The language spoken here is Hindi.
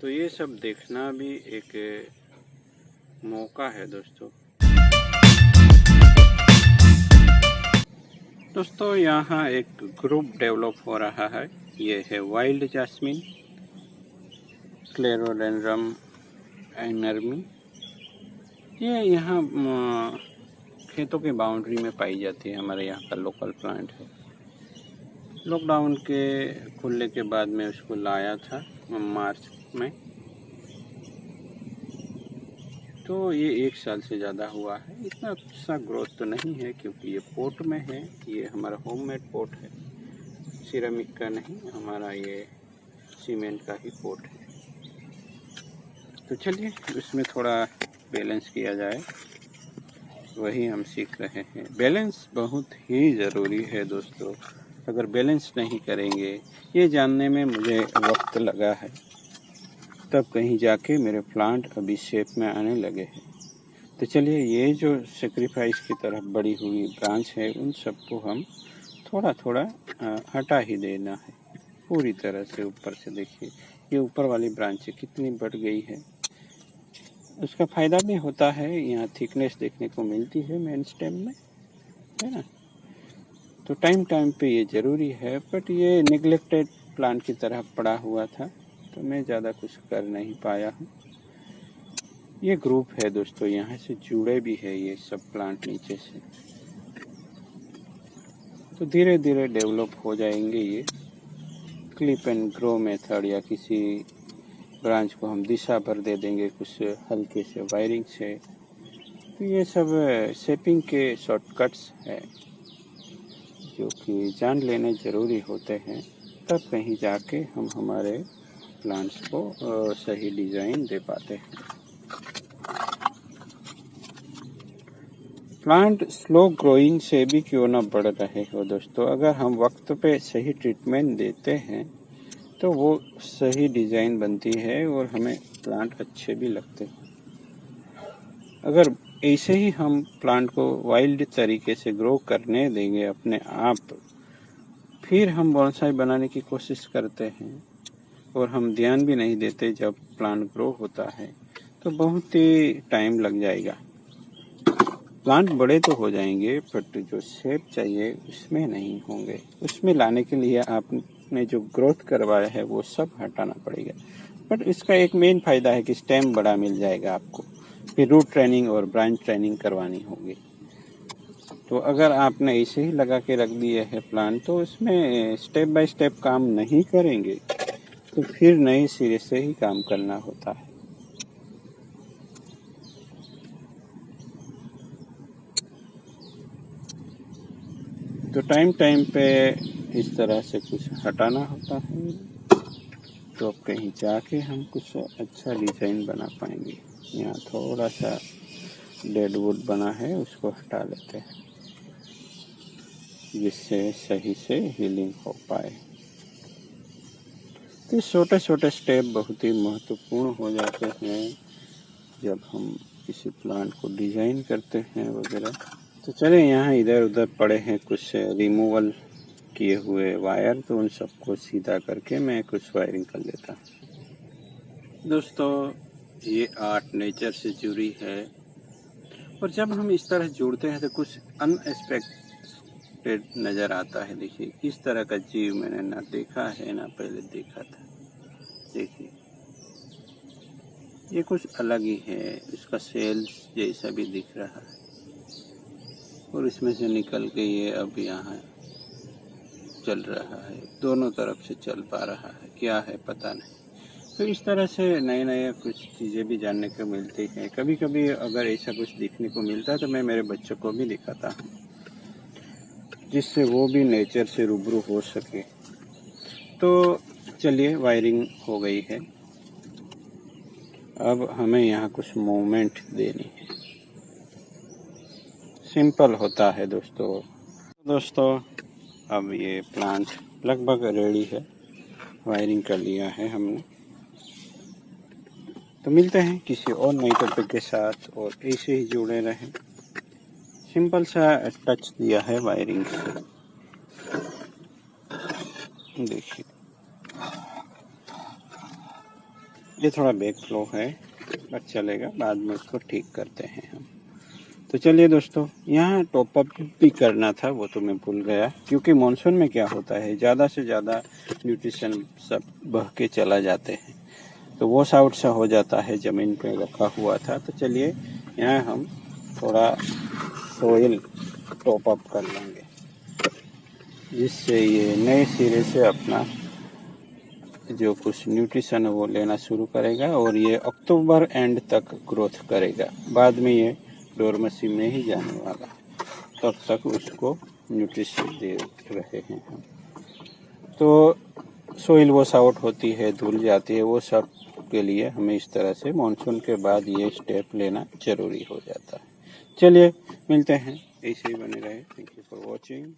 तो ये सब देखना भी एक मौका है दोस्तों। यहाँ एक ग्रुप डेवलप हो रहा है। ये है वाइल्ड जैस्मिन, क्लेरोडेंड्रम एनर्मी। ये यहाँ खेतों की बाउंड्री में पाई जाती है। हमारे यहाँ का लोकल प्लांट है। लॉकडाउन के खुलने के बाद में उसको लाया था मार्च में। तो ये 1 साल से ज़्यादा हुआ है। इतना अच्छा ग्रोथ तो नहीं है क्योंकि ये पोट में है। ये हमारा होममेड पोट है, सिरेमिक का नहीं, हमारा ये सीमेंट का ही पोट है। तो चलिए उसमें थोड़ा बैलेंस किया जाए, वही हम सीख रहे हैं। बैलेंस बहुत ही ज़रूरी है दोस्तों। अगर बैलेंस नहीं करेंगे, ये जानने में मुझे वक्त लगा है, तब कहीं जाके मेरे प्लांट अभी शेप में आने लगे हैं। तो चलिए ये जो सेक्रीफाइस की तरफ बढ़ी हुई ब्रांच है, उन सबको हम थोड़ा थोड़ा हटा ही देना है पूरी तरह से। ऊपर से देखिए ये ऊपर वाली ब्रांच कितनी बढ़ गई है। उसका फ़ायदा भी होता है, यहाँ थिकनेस देखने को मिलती है मेन स्टेम में, है ना। तो टाइम टाइम पे ये ज़रूरी है। बट ये निगलेक्टेड प्लांट की तरह पड़ा हुआ था, तो मैं ज़्यादा कुछ कर नहीं पाया हूँ। ये ग्रुप है दोस्तों, यहाँ से जुड़े भी है ये सब प्लांट नीचे से। तो धीरे धीरे डेवलप हो जाएंगे ये। क्लिप एंड ग्रो मेथड, या किसी ब्रांच को हम दिशा भर दे देंगे कुछ हल्के से वायरिंग से। तो ये सब शेपिंग के शॉर्टकट्स है जो कि जान लेने ज़रूरी होते हैं, तब कहीं जाके हम हमारे प्लांट्स को सही डिज़ाइन दे पाते हैं। प्लांट स्लो ग्रोइंग से भी क्यों ना बढ़ रहे हो दोस्तों, अगर हम वक्त पे सही ट्रीटमेंट देते हैं तो वो सही डिज़ाइन बनती है और हमें प्लांट अच्छे भी लगते हैं। अगर ऐसे ही हम प्लांट को वाइल्ड तरीके से ग्रो करने देंगे अपने आप, फिर हम बोनसाई बनाने की कोशिश करते हैं और हम ध्यान भी नहीं देते जब प्लांट ग्रो होता है, तो बहुत ही टाइम लग जाएगा। प्लांट बड़े तो हो जाएंगे बट जो शेप चाहिए उसमें नहीं होंगे। उसमें लाने के लिए आपने जो ग्रोथ करवाया है वो सब हटाना पड़ेगा। बट इसका एक मेन फायदा है कि स्टेम बड़ा मिल जाएगा आपको। फिर रूट ट्रेनिंग और ब्रांच ट्रेनिंग करवानी होगी। तो अगर आपने ऐसे ही लगा के रख दिए है प्लांट, तो उसमें स्टेप बाय स्टेप काम नहीं करेंगे, तो फिर नए सिरे से ही काम करना होता है। तो टाइम टाइम पे इस तरह से कुछ हटाना होता है, तो अब कहीं जाके हम कुछ अच्छा डिज़ाइन बना पाएंगे। यहाँ थोड़ा सा डेड वुड बना है, उसको हटा लेते हैं जिससे सही से हीलिंग हो पाए। तो छोटे छोटे स्टेप बहुत ही महत्वपूर्ण हो जाते हैं जब हम किसी प्लांट को डिज़ाइन करते हैं वगैरह। तो चलिए यहाँ इधर उधर पड़े हैं कुछ रिमूवल किए हुए वायर, तो उन सबको सीधा करके मैं कुछ वायरिंग कर लेता हूँ। दोस्तों ये आर्ट नेचर से जुड़ी है, और जब हम इस तरह जुड़ते हैं तो कुछ अनएक्सपेक्टेड नज़र आता है। देखिए इस तरह का जीव मैंने ना देखा है ना पहले देखा था। देखिए ये कुछ अलग ही है, इसका सेल्स जैसा भी दिख रहा है, और इसमें से निकल के ये अब यहाँ चल रहा है, दोनों तरफ से चल पा रहा है, क्या है पता नहीं। तो इस तरह से नए नए कुछ चीज़ें भी जानने को मिलती हैं। कभी कभी अगर ऐसा कुछ देखने को मिलता है तो मैं मेरे बच्चों को भी दिखाता हूँ, जिससे वो भी नेचर से रूबरू हो सके। तो चलिए वायरिंग हो गई है, अब हमें यहाँ कुछ मूवमेंट देनी है। सिंपल होता है दोस्तों अब ये प्लांट लगभग रेडी है, वायरिंग कर लिया है हमने। तो मिलते हैं किसी और नई टॉपिक के साथ, और ऐसे ही जुड़े रहें। सिंपल सा टच दिया है वायरिंग से, देखिए ये थोड़ा बैक फ्लो है बट चलेगा, बाद में उसको ठीक करते हैं हम। तो चलिए दोस्तों, यहाँ टॉप अप भी करना था, वो तो मैं भूल गया, क्योंकि मानसून में क्या होता है ज़्यादा से ज़्यादा न्यूट्रिशन सब बह के चला जाते हैं, तो वॉश आउट सा हो जाता है, ज़मीन पे रखा हुआ था। तो चलिए यहाँ हम थोड़ा सोइल टॉप अप कर लेंगे, जिससे ये नए सिरे से अपना जो कुछ न्यूट्रिशन है वो लेना शुरू करेगा और ये अक्टूबर एंड तक ग्रोथ करेगा। बाद में ये डोरमेसी में ही जाने वाला, तब तक उसको न्यूट्रिशन दे रहे हैं हम। तो सोइल वॉश आउट होती है, धुल जाती है, वो सब के लिए हमें इस तरह से मानसून के बाद ये स्टेप लेना ज़रूरी हो जाता है। चलिए मिलते हैं, ऐसे ही बने रहे। Thank you for watching.